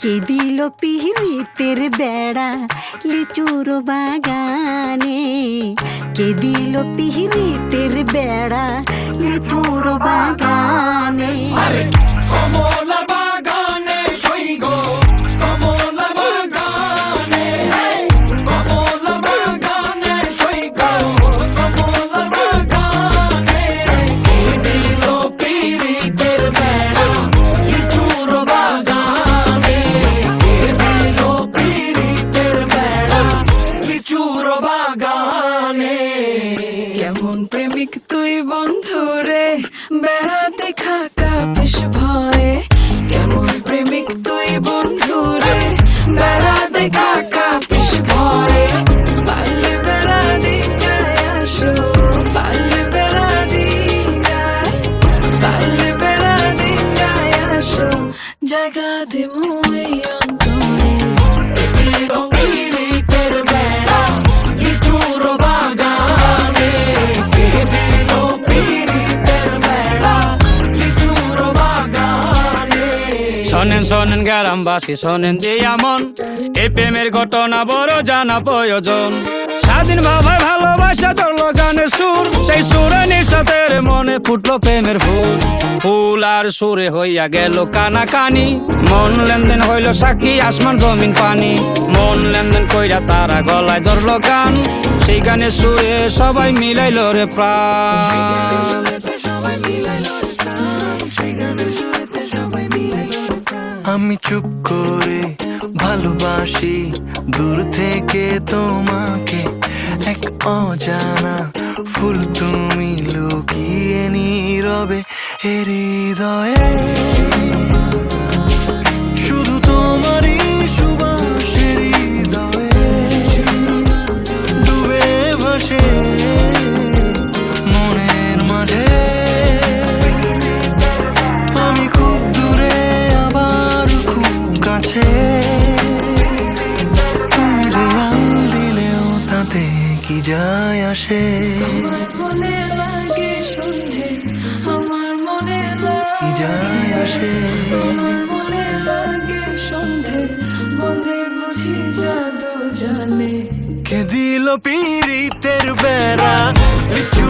কে দিল পিরিতের বেড়া লিচুর বাগানে, কে দিল পিরিতের বেড়া লিচুর বাগানে। কমলার বাগানে সইগ, কমলার বাগানে, কমলার বাগানে সইগ, কমলার বাগানে। কে দিল পিরিতের বেড়া লিচুর বাগানে, কে দিল পিরিতের বেড়া লিচুর বাগানে। কেমন প্রেমিক তুই বন্ধুরে, বেড়াতে খাকা বেশ ভয়ে। কেমন প্রেমিক তুই বন্ধুরে, বেড়াতে খাকা বেশ ভয়ে। পারলে বেড়া দিগায় আসো, পারলে বেড়া দিগায়, পারলে বেড়া দিগায় আসো, জায়গা দিমু এই অন্তরে। দিল পিরিতের বেড়া লিচুর বাগানে, কে দিল পিরিতের বেড়া লিচুর বাগানে। শোনেন শোনেন গ্রামবাসী শোনেন দিয়া মন, এই প্রেমের ঘটনা বড় জানা প্রয়োজন। স্বাধীন ভাবে ভালোবাসা ধরলো গানের সুর, সেই সুরে নিঃসাতের মনে ফুটলো প্রেমের ফুল। ফুল আর সুরে হইয়া গেল কানাকানি, মন লেনদেন হইল সাক্ষী আসমান জমিন পানি। মন লেনদেন কইরা তারা গলায় ধরলো গান, সেই গানের সুরে সবাই মিলাইল রে প্রাণ। আমি চুপ করে ভালোবাসি দূর থেকে তোমাকে, এক অজানা ফুল তুমি লুকিয়ে নীরবে হৃদয়ে। শুধু তোমারই সুবাস হৃদয়ে ডুবে ভাসে মনের মাঝে। আমি খুব দূরে আবার খুব কাছে, তুমি দেয়াল দিলেও তাতে কি যায় আসে। আমার মনে লাগে সন্ধে, আমার মনে কি যায় আসে। আমার মনে লাগে সন্ধে, বন্ধে বুঝি জাদু জানে। কে দিল পিরিতের বেড়া লিচু